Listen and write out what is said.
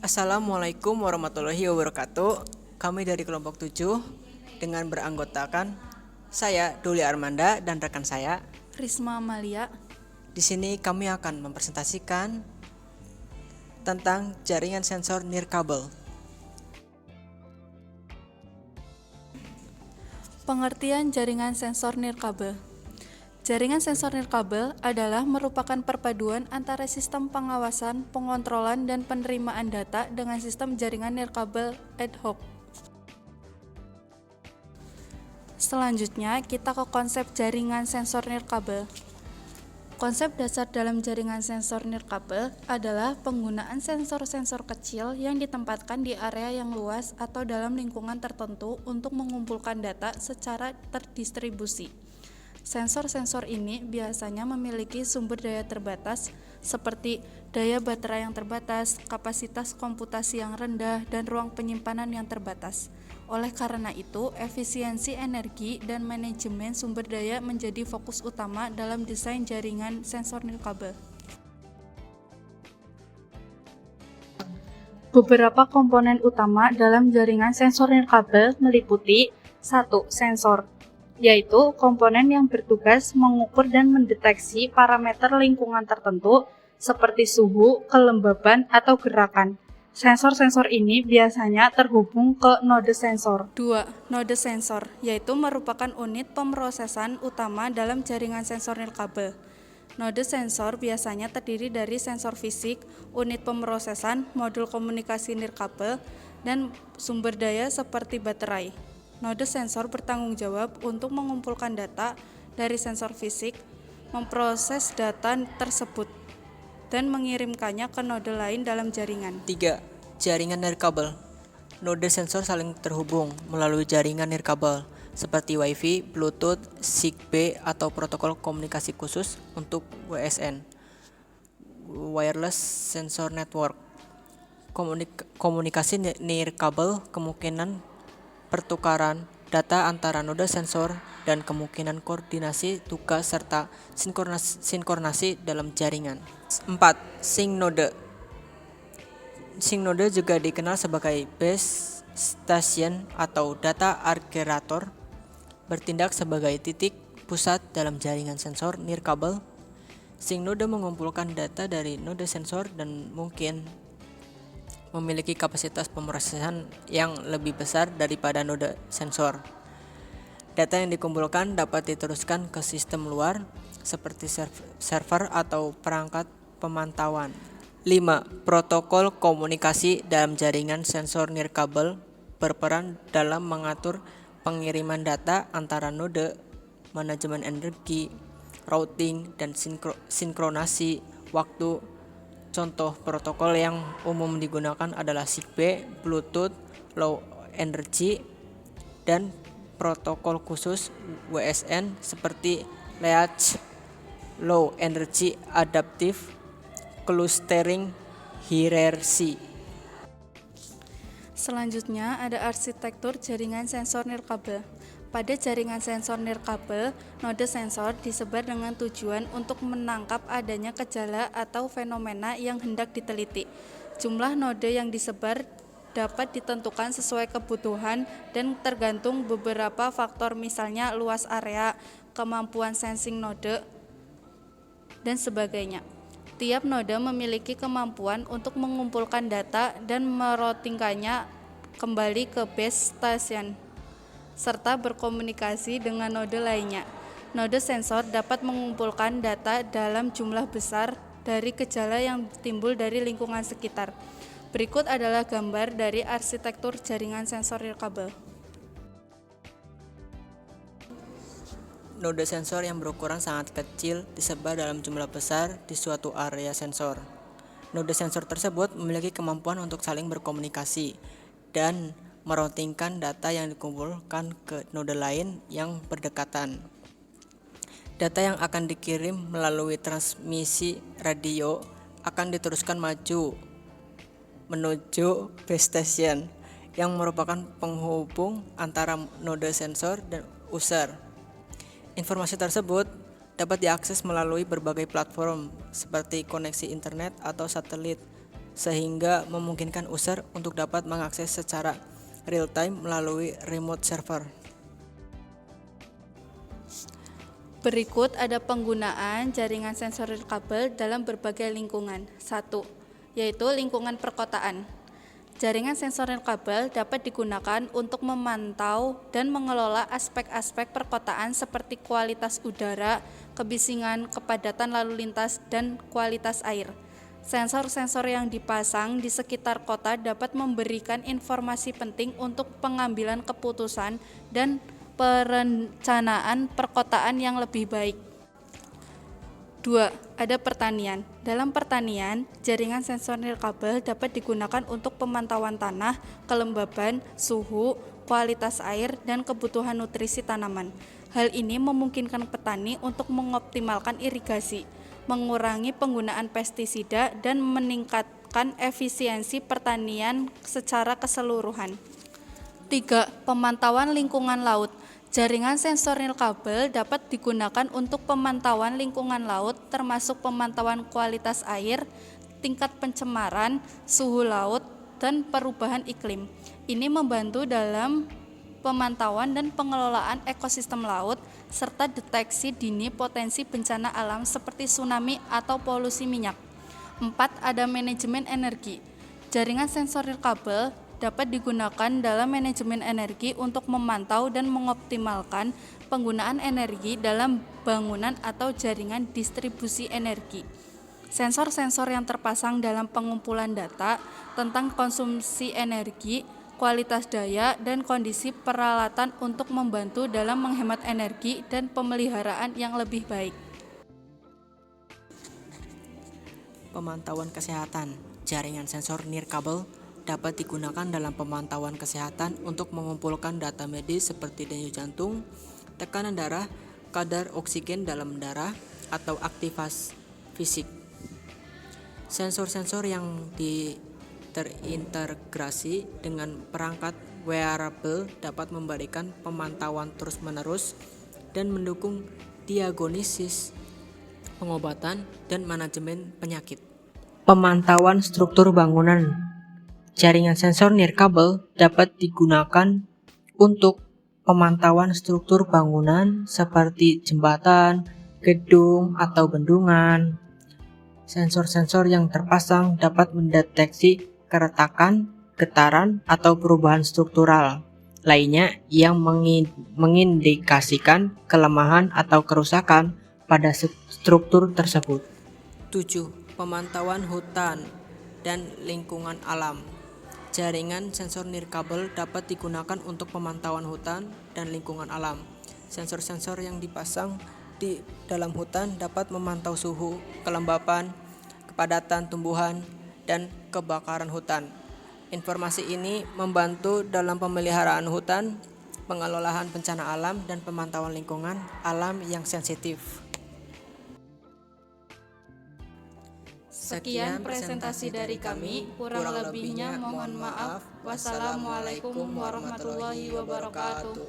Assalamualaikum warahmatullahi wabarakatuh. Kami dari kelompok 7 dengan beranggotakan saya Duli Armanda dan rekan saya. Risma Amalia. Di sini kami akan mempresentasikan tentang jaringan sensor nirkabel. Pengertian jaringan sensor nirkabel. Jaringan sensor nirkabel adalah merupakan perpaduan antara sistem pengawasan, pengontrolan, dan penerimaan data dengan sistem jaringan nirkabel ad hoc. Selanjutnya, kita ke konsep jaringan sensor nirkabel. Konsep dasar dalam jaringan sensor nirkabel adalah penggunaan sensor-sensor kecil yang ditempatkan di area yang luas atau dalam lingkungan tertentu untuk mengumpulkan data secara terdistribusi. Sensor-sensor ini biasanya memiliki sumber daya terbatas seperti daya baterai yang terbatas, kapasitas komputasi yang rendah, dan ruang penyimpanan yang terbatas. Oleh karena itu, efisiensi energi dan manajemen sumber daya menjadi fokus utama dalam desain jaringan sensor nirkabel. Beberapa komponen utama dalam jaringan sensor nirkabel meliputi 1. Sensor, yaitu komponen yang bertugas mengukur dan mendeteksi parameter lingkungan tertentu seperti suhu, kelembaban, atau gerakan. Sensor-sensor ini biasanya terhubung ke node sensor. 2. Node sensor, yaitu merupakan unit pemrosesan utama dalam jaringan sensor nirkabel. Node sensor biasanya terdiri dari sensor fisik, unit pemrosesan, modul komunikasi nirkabel, dan sumber daya seperti baterai. Node sensor bertanggung jawab untuk mengumpulkan data dari sensor fisik, memproses data tersebut, dan mengirimkannya ke node lain dalam jaringan. 3. Jaringan nirkabel. Node sensor saling terhubung melalui jaringan nirkabel seperti Wi-Fi, Bluetooth, Zigbee, atau protokol komunikasi khusus untuk WSN, Wireless Sensor Network. Komunikasi nirkabel kemungkinan pertukaran data antara node sensor dan kemungkinan koordinasi tugas serta sinkronasi dalam jaringan. 4. Sync node. Sync node juga dikenal sebagai base station atau data aggregator, bertindak sebagai titik pusat dalam jaringan sensor nirkabel. Sync node mengumpulkan data dari node sensor dan mungkin memiliki kapasitas pemrosesan yang lebih besar daripada node sensor. Data yang dikumpulkan dapat diteruskan ke sistem luar seperti server atau perangkat pemantauan. 5. Protokol komunikasi dalam jaringan sensor nirkabel berperan dalam mengatur pengiriman data antara node, manajemen energi, routing, dan sinkronasi waktu. Contoh protokol yang umum digunakan adalah Zigbee, Bluetooth, Low Energy, dan protokol khusus WSN seperti LEAD, Low Energy Adaptive Clustering Hierarchy. Selanjutnya ada arsitektur jaringan sensor nirkabel. Pada jaringan sensor nirkabel, node sensor disebar dengan tujuan untuk menangkap adanya gejala atau fenomena yang hendak diteliti. Jumlah node yang disebar dapat ditentukan sesuai kebutuhan dan tergantung beberapa faktor, misalnya luas area, kemampuan sensing node, dan sebagainya. Tiap node memiliki kemampuan untuk mengumpulkan data dan meroutingkannya kembali ke base station, serta berkomunikasi dengan node lainnya. Node sensor dapat mengumpulkan data dalam jumlah besar dari gejala yang timbul dari lingkungan sekitar. Berikut adalah gambar dari arsitektur jaringan sensor nirkabel. Node sensor yang berukuran sangat kecil disebar dalam jumlah besar di suatu area sensor. Node sensor tersebut memiliki kemampuan untuk saling berkomunikasi dan meroutingkan data yang dikumpulkan ke node lain yang berdekatan. Data yang akan dikirim melalui transmisi radio akan diteruskan menuju base station yang merupakan penghubung antara node sensor dan user. Informasi tersebut dapat diakses melalui berbagai platform seperti koneksi internet atau satelit sehingga memungkinkan user untuk dapat mengakses secara real time melalui remote server. Berikut ada penggunaan jaringan sensor nirkabel dalam berbagai lingkungan. 1. Yaitu lingkungan perkotaan. Jaringan sensor nirkabel dapat digunakan untuk memantau dan mengelola aspek-aspek perkotaan seperti kualitas udara, kebisingan, kepadatan lalu lintas, dan kualitas air. Sensor-sensor yang dipasang di sekitar kota dapat memberikan informasi penting untuk pengambilan keputusan dan perencanaan perkotaan yang lebih baik. 2. Ada pertanian. Dalam pertanian, jaringan sensor nirkabel dapat digunakan untuk pemantauan tanah, kelembaban, suhu, kualitas air, dan kebutuhan nutrisi tanaman. Hal ini memungkinkan petani untuk mengoptimalkan irigasi, mengurangi penggunaan pestisida, dan meningkatkan efisiensi pertanian secara keseluruhan. 3. Pemantauan lingkungan laut. Jaringan sensor nirkabel dapat digunakan untuk pemantauan lingkungan laut termasuk pemantauan kualitas air, tingkat pencemaran, suhu laut, dan perubahan iklim. Ini membantu dalam pemantauan dan pengelolaan ekosistem laut serta deteksi dini potensi bencana alam seperti tsunami atau polusi minyak. 4. Ada manajemen energi. Jaringan sensor nirkabel dapat digunakan dalam manajemen energi untuk memantau dan mengoptimalkan penggunaan energi dalam bangunan atau jaringan distribusi energi. Sensor-sensor yang terpasang dalam pengumpulan data tentang konsumsi energi, kualitas daya, dan kondisi peralatan untuk membantu dalam menghemat energi dan pemeliharaan yang lebih baik. Pemantauan kesehatan. Jaringan sensor nirkabel dapat digunakan dalam pemantauan kesehatan untuk mengumpulkan data medis seperti denyut jantung, tekanan darah, kadar oksigen dalam darah, atau aktivitas fisik. Sensor-sensor yang terintegrasi dengan perangkat wearable dapat memberikan pemantauan terus-menerus dan mendukung diagnosis, pengobatan, dan manajemen penyakit. Pemantauan struktur bangunan. Jaringan sensor nirkabel dapat digunakan untuk pemantauan struktur bangunan seperti jembatan, gedung, atau bendungan. Sensor-sensor yang terpasang dapat mendeteksi keretakan, getaran, atau perubahan struktural lainnya yang mengindikasikan kelemahan atau kerusakan pada struktur tersebut. 7. Pemantauan hutan dan lingkungan alam. Jaringan sensor nirkabel dapat digunakan untuk pemantauan hutan dan lingkungan alam. Sensor-sensor yang dipasang di dalam hutan dapat memantau suhu, kelembapan, kepadatan tumbuhan, dan kebakaran hutan. Informasi ini membantu dalam pemeliharaan hutan, pengelolaan bencana alam, dan pemantauan lingkungan alam yang sensitif. Sekian presentasi dari kami, kurang lebihnya mohon maaf. Wassalamualaikum warahmatullahi wabarakatuh.